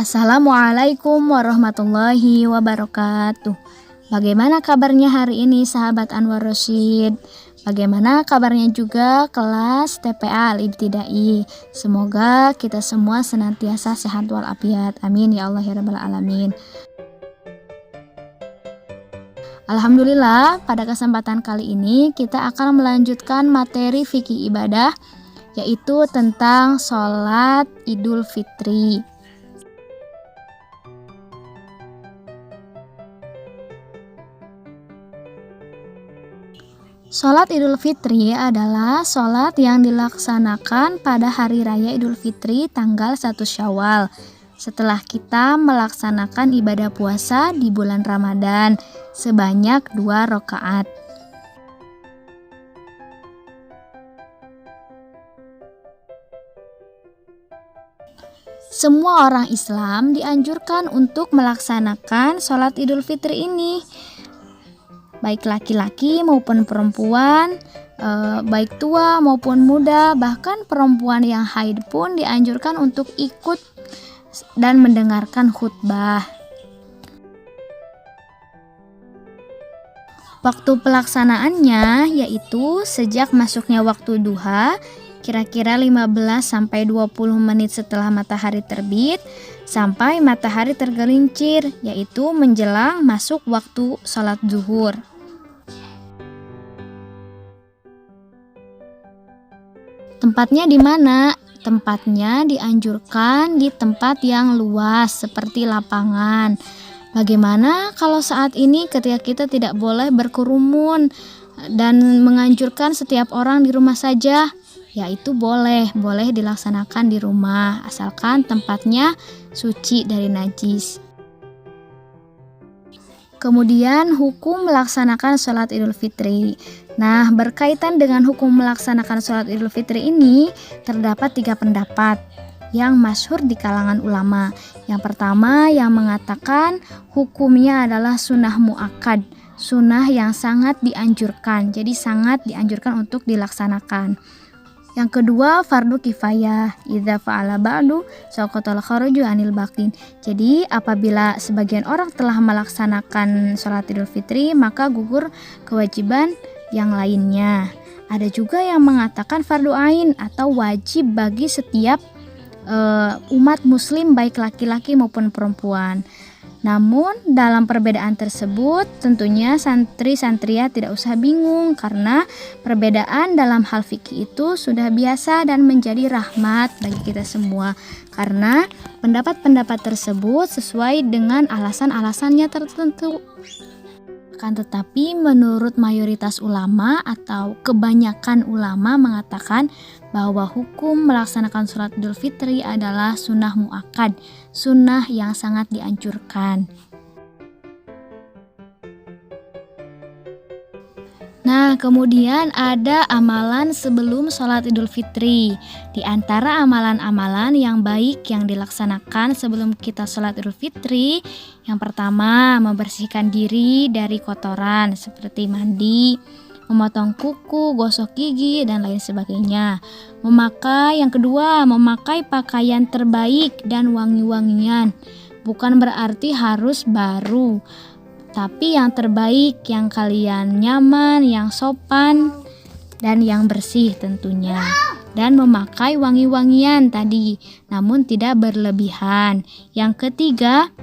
Assalamualaikum warahmatullahi wabarakatuh. Bagaimana kabarnya hari ini sahabat Anwar Rosyid? Bagaimana kabarnya juga kelas TPA Al-Ibtidai? Semoga kita semua senantiasa sehat walafiat. Amin ya Allah ya Rabbal Alamin. Alhamdulillah, pada kesempatan kali ini kita akan melanjutkan materi fikih ibadah, yaitu tentang sholat Idul Fitri. Sholat Idul Fitri adalah sholat yang dilaksanakan pada hari raya Idul Fitri tanggal 1 Syawal, setelah kita melaksanakan ibadah puasa di bulan Ramadan sebanyak 2 rakaat. Semua orang Islam dianjurkan untuk melaksanakan sholat Idul Fitri ini, baik laki-laki maupun perempuan, baik tua maupun muda, bahkan perempuan yang haid pun dianjurkan untuk ikut dan mendengarkan khutbah. Waktu pelaksanaannya yaitu sejak masuknya waktu duha, kira-kira 15-20 menit setelah matahari terbit sampai matahari tergelincir, yaitu menjelang masuk waktu sholat zuhur. Tempatnya di mana? Tempatnya dianjurkan di tempat yang luas seperti lapangan. Bagaimana kalau saat ini ketika kita tidak boleh berkerumun dan menganjurkan setiap orang di rumah saja? Yaitu boleh dilaksanakan di rumah asalkan tempatnya suci dari najis. Kemudian hukum melaksanakan sholat Idul Fitri. Nah, berkaitan dengan hukum melaksanakan sholat Idul Fitri ini terdapat 3 pendapat yang masyhur di kalangan ulama. Yang pertama yang mengatakan hukumnya adalah sunnah muakkad, sunnah yang sangat dianjurkan, jadi sangat dianjurkan untuk dilaksanakan. Yang kedua, fardu kifayah, idza fa'ala ba'du saqatal kharaju anil baqin. Jadi, apabila sebagian orang telah melaksanakan sholat Idul Fitri, maka gugur kewajiban yang lainnya. Ada juga yang mengatakan fardu ain atau wajib bagi setiap umat muslim baik laki-laki maupun perempuan. Namun dalam perbedaan tersebut tentunya santri-santria tidak usah bingung, karena perbedaan dalam hal fikih itu sudah biasa dan menjadi rahmat bagi kita semua, karena pendapat-pendapat tersebut sesuai dengan alasan-alasannya tertentu. Akan tetapi menurut mayoritas ulama atau kebanyakan ulama mengatakan bahwa hukum melaksanakan sholat Idul Fitri adalah sunnah muakkad, sunnah yang sangat dianjurkan. Nah, kemudian ada amalan sebelum sholat Idul Fitri. Di antara amalan-amalan yang baik yang dilaksanakan sebelum kita sholat Idul Fitri, yang pertama membersihkan diri dari kotoran seperti mandi, memotong kuku, gosok gigi, dan lain sebagainya. Yang kedua, memakai pakaian terbaik dan wangi-wangian. Bukan berarti harus baru, tapi yang terbaik, yang kalian nyaman, yang sopan, dan yang bersih tentunya. Dan memakai wangi-wangian tadi, namun tidak berlebihan. Yang ketiga,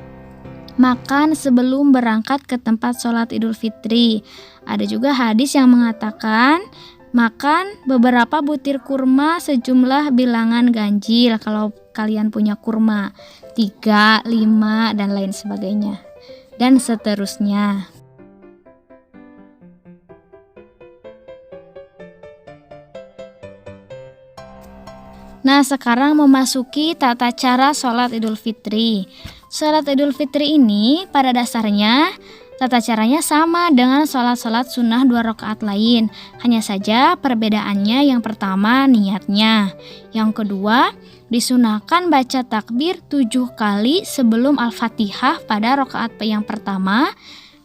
makan sebelum berangkat ke tempat sholat Idul Fitri. Ada juga hadis yang mengatakan makan beberapa butir kurma sejumlah bilangan ganjil kalau kalian punya kurma, 3, 5, dan lain sebagainya, dan seterusnya. Nah, sekarang memasuki tata cara sholat Idul Fitri. Sholat Idul Fitri ini pada dasarnya tata caranya sama dengan sholat-sholat sunnah 2 rakaat lain. Hanya saja perbedaannya yang pertama niatnya. Yang kedua, disunahkan baca takbir 7 kali sebelum Al-Fatihah pada rakaat yang pertama,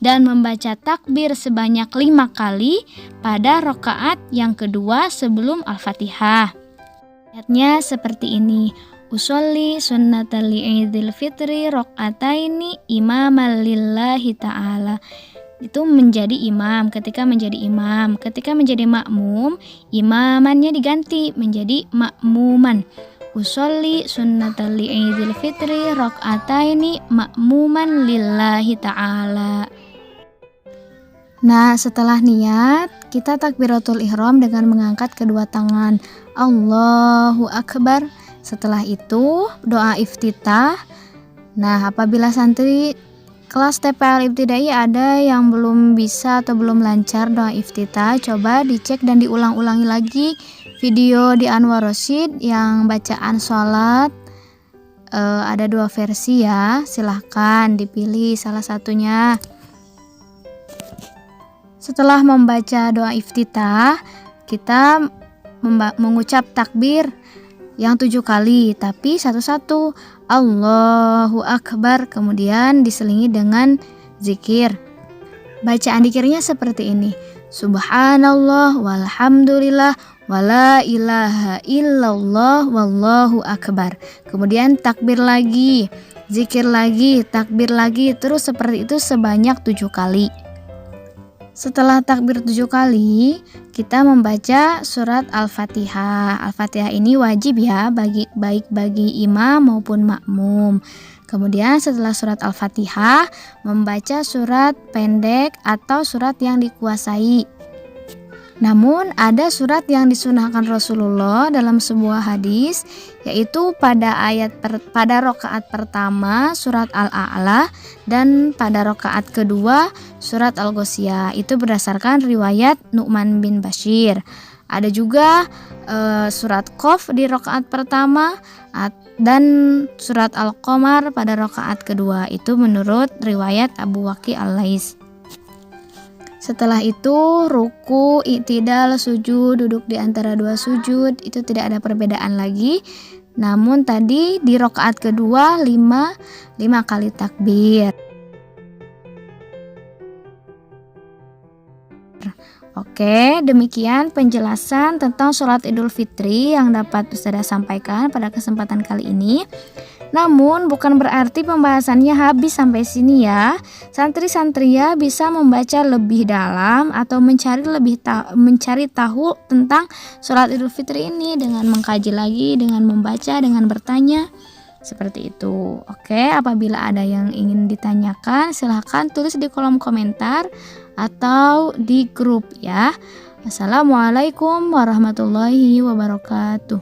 dan membaca takbir sebanyak 5 kali pada rakaat yang kedua sebelum Al-Fatihah. Ayatnya seperti ini. Usolli sunnatal Idul Fitri rakaataini imaman lillahi ta'ala. Itu menjadi imam. Ketika menjadi imam, ketika menjadi makmum, imamannya diganti menjadi makmuman. Usolli sunnatal Idul Fitri rakaataini makmuman lillahi ta'ala. Nah, setelah niat, kita takbiratul ihram dengan mengangkat kedua tangan. Allahu Akbar. Setelah itu, doa iftitah. Nah, apabila santri kelas TPL Ibtidai ada yang belum bisa atau belum lancar doa iftitah, coba dicek dan diulang-ulangi lagi video di Anwar Rosyid yang bacaan sholat. Ada 2 versi ya, silahkan dipilih salah satunya. Setelah membaca doa iftitah, kita mengucap takbir yang 7 kali, tapi satu-satu. Allahu Akbar, kemudian diselingi dengan zikir. Bacaan zikirnya seperti ini: Subhanallah walhamdulillah wala ilaha illallah wallahu akbar. Kemudian takbir lagi, zikir lagi, takbir lagi, terus seperti itu sebanyak 7 kali. Setelah takbir 7 kali, kita membaca surat Al-Fatihah. Al-Fatihah ini wajib ya, baik bagi imam maupun makmum. Kemudian setelah surat Al-Fatihah, membaca surat pendek atau surat yang dikuasai. Namun ada surat yang disunahkan Rasulullah dalam sebuah hadis, yaitu pada rakaat pertama surat Al-A'la dan pada rakaat kedua surat Al-Ghasyiyah. Itu berdasarkan riwayat Nu'man bin Bashir. Ada juga surat Qaf di rakaat pertama dan surat Al-Qamar pada rakaat kedua. Itu menurut riwayat Abu Waqi Al-Lais. Setelah itu ruku, i'tidal, sujud, duduk di antara 2 sujud, itu tidak ada perbedaan lagi. Namun tadi di rakaat kedua 5 kali takbir. Oke, demikian penjelasan tentang sholat Idul Fitri yang dapat Ustazah sampaikan pada kesempatan kali ini. Namun bukan berarti pembahasannya habis sampai sini ya. Santri-santri ya bisa membaca lebih dalam atau mencari tahu tentang sholat Idul Fitri ini dengan mengkaji lagi, dengan membaca, dengan bertanya. Seperti itu. Oke, apabila ada yang ingin ditanyakan, silahkan tulis di kolom komentar atau di grup ya. Assalamualaikum warahmatullahi wabarakatuh.